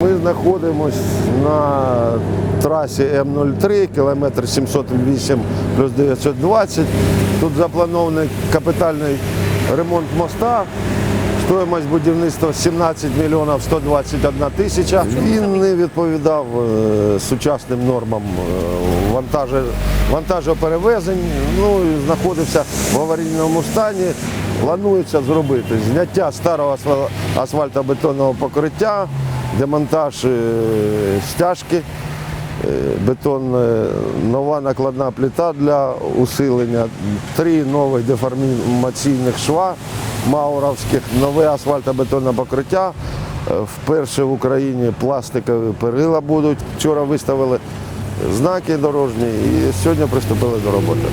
Ми знаходимося на трасі М03, кілометр 708 плюс 920. Тут запланований капітальний ремонт моста. Стоїмость будівництва 17 мільйонів 121 тисяча. Він не відповідав сучасним нормам вантажоперевезень, і знаходився в аварійному стані. Планується зробити зняття старого асфальтобетонного покриття, демонтаж стяжки, нова накладна плита для усилення, 3 нових деформаційних шва мауровських, нове асфальтобетонне покриття. Вперше в Україні пластикові перила будуть. Вчора виставили знаки дорожні і сьогодні приступили до роботи.